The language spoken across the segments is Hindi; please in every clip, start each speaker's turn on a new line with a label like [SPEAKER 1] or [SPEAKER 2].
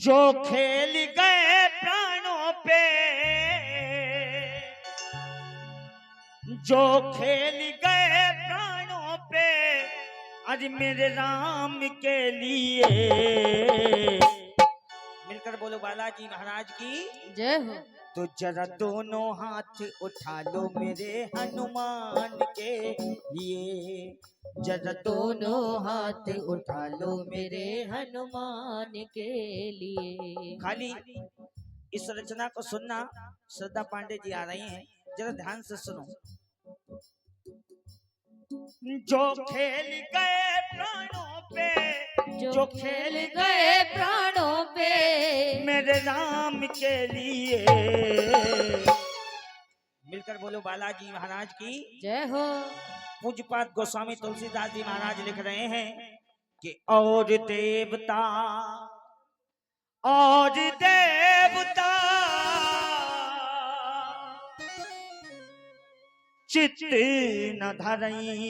[SPEAKER 1] जो खेल गए प्राणों पे, जो खेल गए प्राणों पे, आज मेरे राम के लिए। मिलकर बोलो बालाजी महाराज की
[SPEAKER 2] जय हो।
[SPEAKER 1] तो जरा दोनों हाथ उठा लो मेरे हनुमान के लिए, जरा
[SPEAKER 2] दोनों हाथ उठा लो मेरे हनुमान के लिए।
[SPEAKER 1] खाली इस रचना को सुनना। श्रद्धा पांडे जी आ रही हैं, जरा ध्यान से सुनो। जो खेल गए प्राणों पे,
[SPEAKER 2] जो खेल गए प्राणों पे,
[SPEAKER 1] मेरे राम के लिए। मिलकर बोलो बालाजी महाराज की
[SPEAKER 2] जय हो।
[SPEAKER 1] पूज्यपाद गोस्वामी तुलसीदास जी महाराज लिख रहे हैं कि और देवता चित्त न धरई,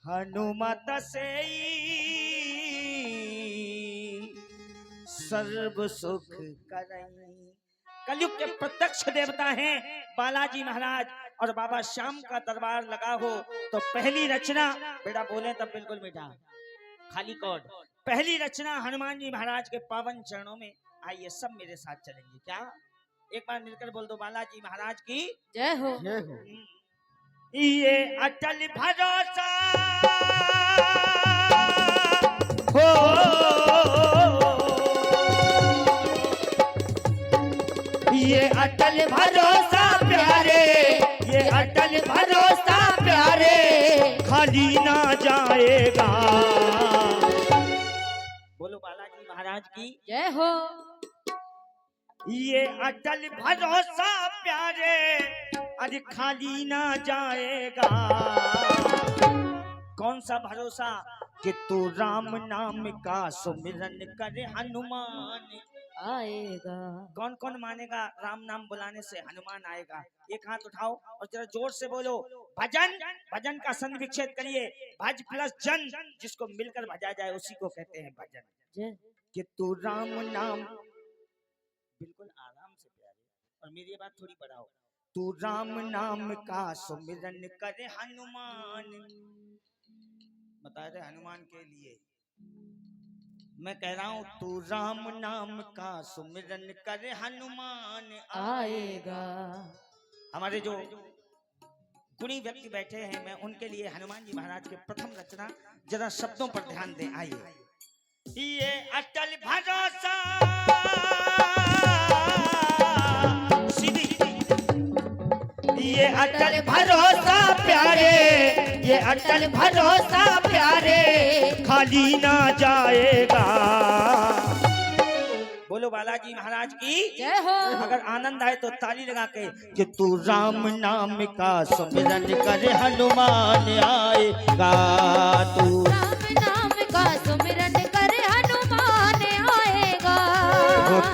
[SPEAKER 1] हनुमत से सर्व सुख करई। कलयुग के प्रत्यक्ष देवता हैं बालाजी महाराज, और बाबा श्याम का दरबार लगा हो तो पहली रचना, बेटा बोले तब बिल्कुल मीठा, खाली कॉर्ड। पहली रचना हनुमान जी महाराज के पावन चरणों में। आइए सब मेरे साथ चलेंगे क्या? एक बार मिलकर बोल दो बालाजी महाराज की
[SPEAKER 2] जय हो।
[SPEAKER 1] जय हो। ये अटल भरोसा हो, ये अटल भरोसा प्यारे, ये अटल भरोसा प्यारे, खाली ना जाएगा। बोलो बालाजी महाराज की
[SPEAKER 2] जय हो।
[SPEAKER 1] ये अटल भरोसा प्यारे, आज खाली ना जाएगा। कौन सा भरोसा? कि तू राम नाम का सुमिरन करे हनुमान
[SPEAKER 2] आएगा।
[SPEAKER 1] कौन कौन मानेगा राम नाम बुलाने से हनुमान आएगा? एक हाथ उठाओ और जरा जोर से बोलो भजन। भजन का संधि विच्छेद करिए, भज प्लस जन, जिसको मिलकर भजा जाए उसी को कहते हैं भजन। कि तू राम नाम, बिल्कुल आराम से प्यारे, और मेरी बात थोड़ी बढ़ाओ। तू राम नाम का सुमिरन करे हनुमान। बता रहे हनुमान के लिए मैं कह रहा हूँ, तू राम नाम का सुमिरन करे हनुमान
[SPEAKER 2] आएगा।
[SPEAKER 1] हमारे जो गुणी व्यक्ति बैठे हैं, मैं उनके लिए हनुमान जी महाराज के प्रथम रचना जरा शब्दों पर ध्यान दें। आइए। ये अटल भरोसा, सीधी, ये अटल भरोसा प्यारे, ये अटल भरोसा प्यारे, खाली ना जाएगा। बोलो बालाजी महाराज की
[SPEAKER 2] जय हो।
[SPEAKER 1] अगर आनंद आए तो ताली लगा के। कि तू राम नाम का सुमिरन करे हनुमान आएगा, तू
[SPEAKER 2] राम नाम का सुमिरन करे हनुमान आएगा।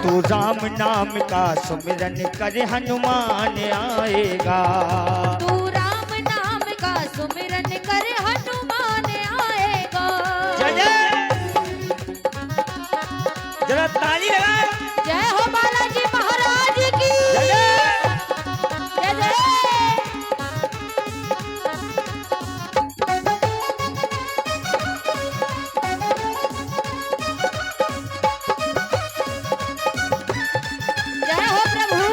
[SPEAKER 1] तू राम नाम का सुमिरन करे हनुमान आएगा।
[SPEAKER 2] तू राम नाम का सुमिरन करे हनुमान आएगा।
[SPEAKER 1] जरा ताली लगाए।
[SPEAKER 2] जय हो बालाजी महाराज की जय जय। जय हो प्रभु।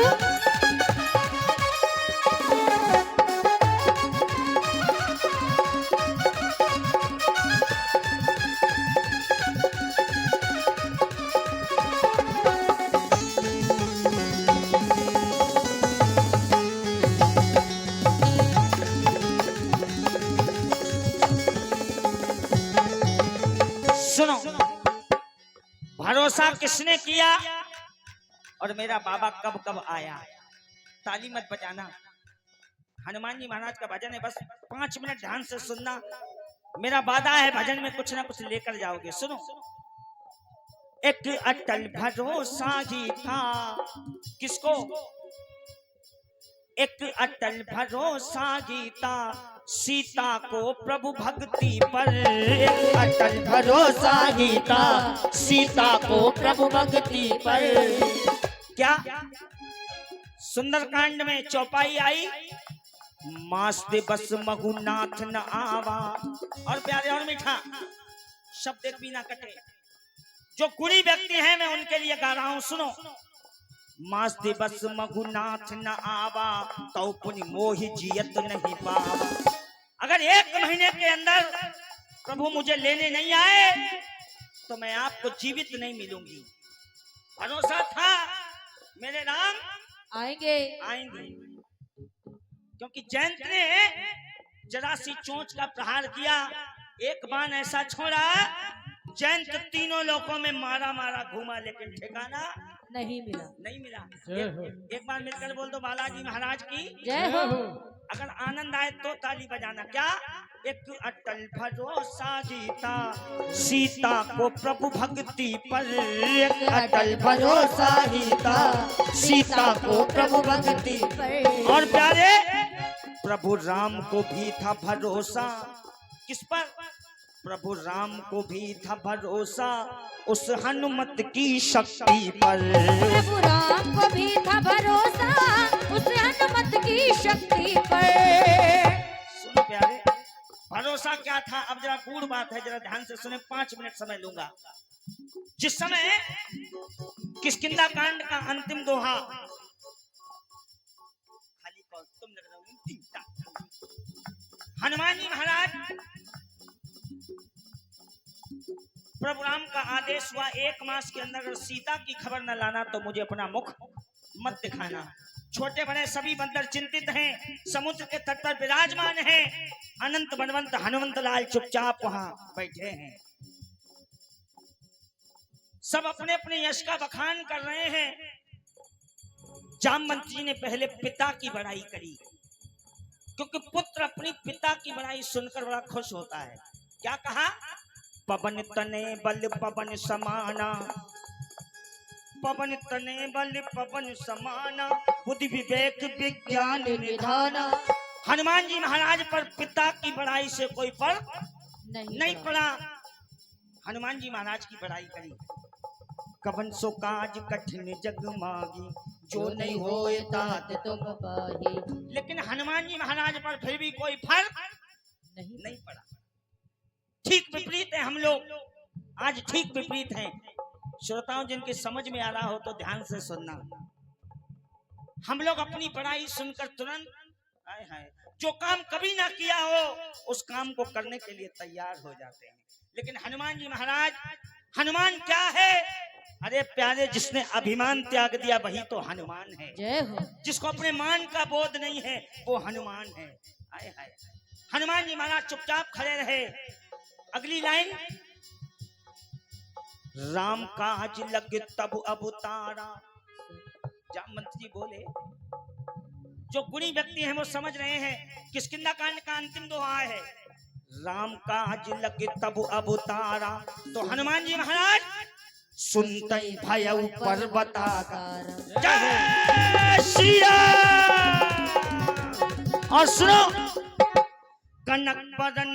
[SPEAKER 1] सुनो, भरोसा किसने किया और मेरा बाबा कब कब आया? ताली मत बजाना। हनुमान जी महाराज का भजन है, बस 5 मिनट ध्यान से सुनना। मेरा वादा है भजन में कुछ ना कुछ लेकर जाओगे। सुनो। एक अटल भरोसा ही था, किसको? एक अटल भरोसा गीता सीता को प्रभु भक्ति पर एक अटल भरोसा ही था। सीता को प्रभु भक्ति पर। क्या सुंदरकांड में चौपाई आई, मास दे बस मगुनाथ न आवा। और प्यारे और मीठा शब्द एक भी ना कटे। जो गुणी व्यक्ति हैं मैं उनके लिए गा रहा हूं, सुनो। मास दे बस मगुनाथ न आवा, तो पुनि मोहि जियत नहीं पावा। अगर 1 महीने के अंदर प्रभु मुझे लेने नहीं आए तो मैं आपको जीवित नहीं मिलूंगी। भरोसा था मेरे राम
[SPEAKER 2] आएंगे।
[SPEAKER 1] क्योंकि जयंत ने जरा सी चोंच का प्रहार किया, एक बाण ऐसा छोड़ा, जयंत तीनों लोकों में मारा मारा घूमा, लेकिन ठिकाना
[SPEAKER 2] नहीं मिला।
[SPEAKER 1] एक बार मिलकर बोल दो बालाजी महाराज की
[SPEAKER 2] जय हो।
[SPEAKER 1] अगर आनंद आए तो ताली बजाना। क्या एक अटल भरोसा जीता, सीता को प्रभु भक्ति पर। एक अटल भरोसा जीता, सीता को प्रभु भक्ति पर। और प्यारे प्रभु राम को भी था भरोसा, किस पर? प्रभु राम को भी था भरोसा, उस हनुमत की शक्ति पर।
[SPEAKER 2] प्रभु राम को भी था भरोसा, उस हनुमत की शक्ति पर।
[SPEAKER 1] सुनो प्यारे, भरोसा क्या था? अब जरा गूढ़ बात है, जरा ध्यान से सुने, 5 मिनट समय लूंगा। जिस समय किष्किंधा कांड का अंतिम दोहा, खाली कौन तुम लग रहे हो, हनुमान जी महाराज प्रभु राम का आदेश हुआ 1 मास के अंदर अगर सीता की खबर न लाना तो मुझे अपना मुख मत दिखाना। छोटे बड़े सभी बंदर चिंतित हैं, समुद्र के तट पर विराजमान हैं। अनंत बनवंत हनुमंत लाल चुपचाप वहां बैठे हैं। सब अपने अपने यश का बखान कर रहे हैं। जामवंत जी ने पहले पिता की बड़ाई करी, क्योंकि पुत्र अपनी पिता की बड़ाई सुनकर बड़ा खुश होता है। क्या कहा? पवन तने बल पवन समाना, पवन तने बल पवन समाना, बुद्धि विवेक विज्ञान निधाना। हनुमान जी महाराज पर पिता की बड़ाई से कोई फर्क नहीं पड़ा। हनुमान जी महाराज की बड़ाई करी। कवन सो काज कठिन जग मागी, जो नहीं होए तात तुम पाही। लेकिन हनुमान जी महाराज पर फिर भी कोई फर्क नहीं पड़ा। ठीक विपरीत है हम लोग, आज ठीक विपरीत हैं। श्रोताओं जिनके समझ में आ रहा हो तो ध्यान से सुनना। हम लोग अपनी बड़ाई सुनकर तुरंत हाय हाय, जो काम कभी ना किया हो उस काम को करने के लिए तैयार हो जाते हैं। लेकिन हनुमान जी महाराज, हनुमान क्या है? अरे प्यारे, जिसने अभिमान त्याग दिया वही तो हनुमान है।
[SPEAKER 2] जय हो।
[SPEAKER 1] जिसको अपने मान का बोध नहीं है वो हनुमान है। हाय हाय, हनुमान जी महाराज चुपचाप खड़े रहे। अगली लाइन, राम काज लग तब अवतारा। जामवंत जी बोले, जो गुणी व्यक्ति हैं वो समझ रहे हैं। किष्किंधा कांड का अंतिम दोहा है, राम काज लग तब अवतारा। तो हनुमान जी महाराज सुनते भयउ पर्वताकार। जय श्री राम। और सुनो, कनक बदन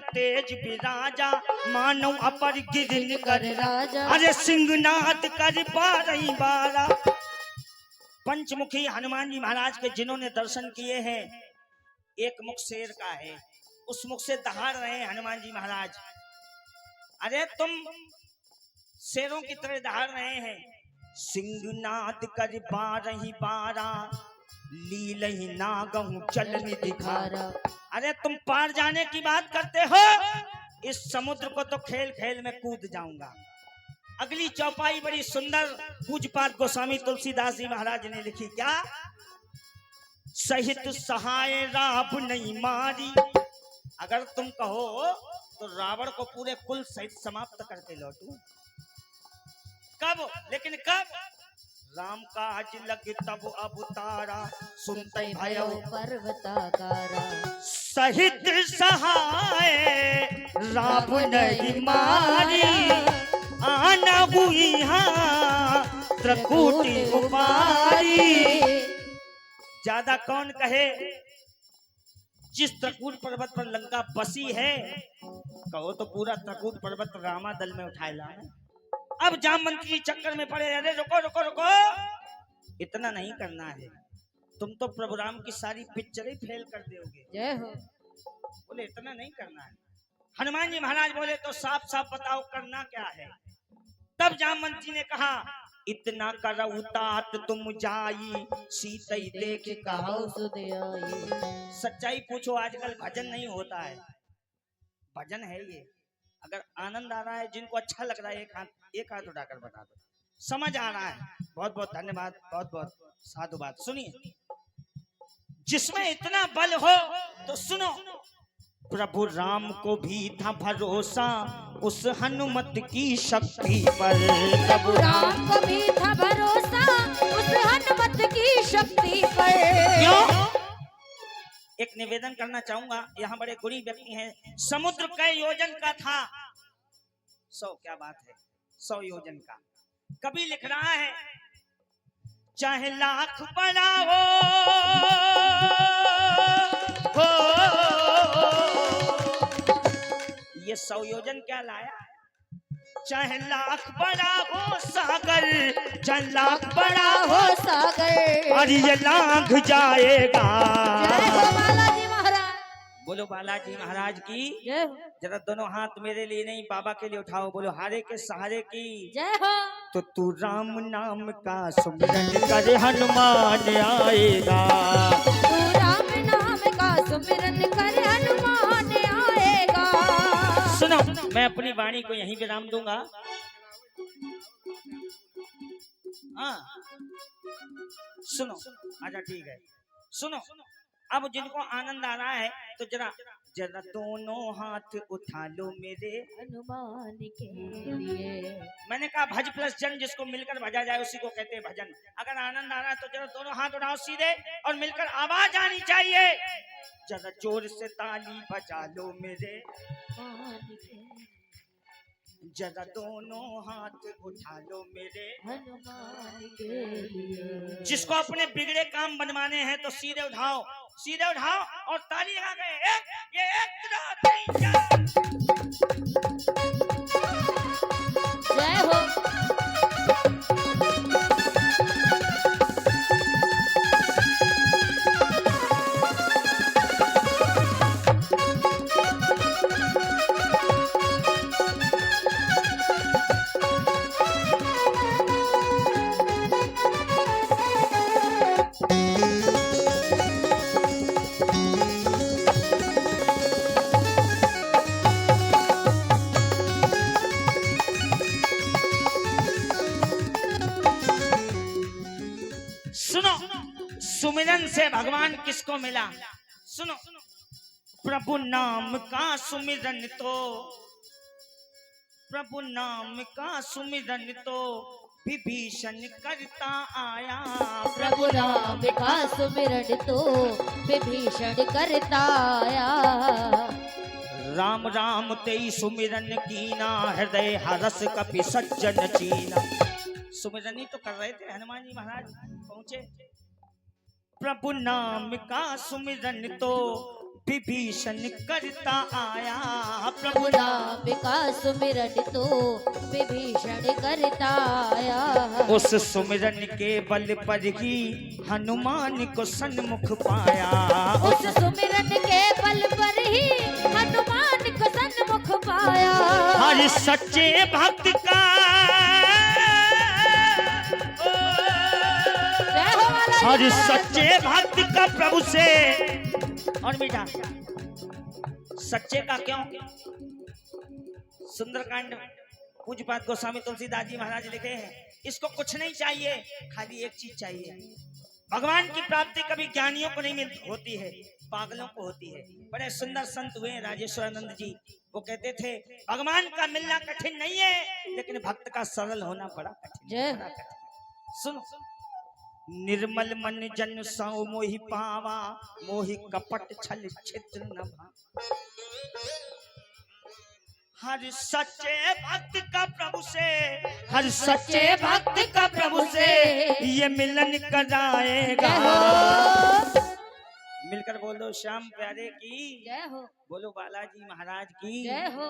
[SPEAKER 1] तेज विराजा, मानव अपर गिरन कर
[SPEAKER 2] राजा।
[SPEAKER 1] अरे सिंहनाद कर बारही बारा। पंचमुखी हनुमान जी महाराज के जिन्होंने दर्शन किए हैं, एक मुख शेर का है, उस मुख से दहाड़ रहे हैं हनुमान जी महाराज। अरे तुम शेरों की तरह दहाड़ रहे हैं। सिंहनाद कर बारही बारा, लीलहि नागहु चलनि दिखारा। अरे तुम पार जाने की बात करते हो, इस समुद्र को तो खेल खेल में कूद जाऊंगा। अगली चौपाई बड़ी सुंदर पूज्यपाद गोस्वामी तुलसीदास जी महाराज ने लिखी। क्या? सहित सहाय राव नहीं मारी। अगर तुम कहो तो रावण को पूरे कुल सहित समाप्त करके लौटू। कब? लेकिन कब? राम काज लग तब अवतारा, सुनते भयउ
[SPEAKER 2] पर्वताकारा।
[SPEAKER 1] सहित सहाय राव नहीं मारी, आना हुई त्रिकूटी उपारी। ज्यादा कौन कहे? जिस त्रकूट पर्वत पर लंका बसी है, कहो तो पूरा त्रकूट पर्वत रामा दल में उठाएला। अब जामवंती जी चक्कर में पड़े, अरे रुको रुको रुको, इतना नहीं करना है, तुम तो प्रभु राम की सारी पिक्चर ही फेल कर दोगे।
[SPEAKER 2] जय हो।
[SPEAKER 1] बोले इतना नहीं करना है। हनुमान जी महाराज बोले तो साफ साफ बताओ करना क्या है। तब जामवंती ने कहा, इतना करऊ तात तुम जाई, सीतई देख कहो
[SPEAKER 2] सुध आई।
[SPEAKER 1] सच्चाई पूछो, आजकल भजन नहीं होता है, भजन है ये। अगर आनंद आ रहा है, जिनको अच्छा लग रहा है, एक हाथ उठाकर बता दो, समझ आ रहा है। बहुत बहुत धन्यवाद, बहुत बहुत साधुवाद। सुनिए, जिसमें इतना बल हो तो सुनो। प्रभु राम को भी था भरोसा उस हनुमत की शक्ति पर।
[SPEAKER 2] प्रभु राम को भी था भरोसा उस हनुमत की शक्ति पर।
[SPEAKER 1] क्यों? एक निवेदन करना चाहूंगा, यहाँ बड़े गुणी व्यक्ति हैं। समुद्र कई योजन का था, 100, क्या बात है, 100 योजन का। कभी लिख रहा है, चाहे लाख बड़ा हो, ये 100 योजन क्या लाया? चाहे लाख बड़ा हो सागर, चाहे लाख बड़ा हो
[SPEAKER 2] सागर,
[SPEAKER 1] और ये लांघ जाएगा।
[SPEAKER 2] जय हो बालाजी महाराज।
[SPEAKER 1] बोलो बालाजी महाराज की
[SPEAKER 2] जय हो।
[SPEAKER 1] जरा दोनों हाथ मेरे लिए नहीं, बाबा के लिए उठाओ, बोलो हारे के सहारे की
[SPEAKER 2] जय हो।
[SPEAKER 1] तो तू राम नाम का सुमिरन कर, हनुमान आएगा।
[SPEAKER 2] तू राम नाम का सुमिरन कर, हनुमान आएगा।
[SPEAKER 1] सुनो, मैं अपनी वाणी को यहीं विराम दूंगा। हाँ सुनो, अच्छा ठीक है, सुनो। अब जिनको आनंद आ रहा है तो जरा जरा दोनों हाथ उठा लो मेरे
[SPEAKER 2] हनुमान के लिए।
[SPEAKER 1] मैंने कहा भज प्लस जन, जिसको मिलकर भजा जाए उसी को कहते हैं भजन। अगर आनंद आ रहा है तो जरा दोनों हाथ उठाओ सीधे और मिलकर आवाज आनी चाहिए। जरा जोर से ताली बजा लो मेरे, जरा दोनों हाथ उठा लो मेरे
[SPEAKER 2] हनुमान के लिए।
[SPEAKER 1] जिसको अपने बिगड़े काम बनवाने हैं तो सीधे उठाओ, सीधे उठाओ और ताली लगा के एक 2 3 4।
[SPEAKER 2] जय हो।
[SPEAKER 1] सुमिरन से भगवान किसको मिला? सुनो, प्रभु नाम का सुमिरन तो, प्रभु नाम का सुमिरन तो विभीषण करता आया।
[SPEAKER 2] प्रभु राम का सुमिरन तो विभीषण करता आया।
[SPEAKER 1] राम राम तेई सुमिरन कीना, हृदय हरस कपि सज्जन चीना। सुमिरन ही तो कर रहे थे हनुमान जी महाराज, पहुंचे। प्रभु नाम का सुमिरन तो विभीषण करता आया।
[SPEAKER 2] प्रभु राम का सुमिरन तो विभीषण करता आया।
[SPEAKER 1] उस सुमिरन के बल पर ही हनुमान को सन्मुख पाया।
[SPEAKER 2] उस सुमिरन के बल पर ही हनुमान को सन्मुख पाया।
[SPEAKER 1] हर सच्चे भक्त का, हर सच्चे भक्त का प्रभु से, और मीठा सच्चे का क्यों? सुंदरकांड पूज्यपाद गोस्वामी तुलसीदास जी महाराज लिखे हैं, इसको कुछ नहीं चाहिए, खाली एक चीज चाहिए। भगवान की प्राप्ति कभी ज्ञानियों को नहीं होती है, पागलों को होती है। बड़े सुंदर संत हुए राजेश्वरानंद जी, वो कहते थे भगवान का मिलना कठिन नहीं है, लेकिन भक्त का सरल होना बड़ा कठिन है। सुनो, निर्मल मन जन सौ मोहि पावा, मोहि कपट छल छिद्र न भावा। हर सच्चे भक्त का प्रभु से, हर सच्चे भक्त का प्रभु से ये मिलन कराएगा। मिलकर बोल दो श्याम प्यारे की,
[SPEAKER 2] जय हो,
[SPEAKER 1] बोलो बालाजी महाराज की।
[SPEAKER 2] जय हो।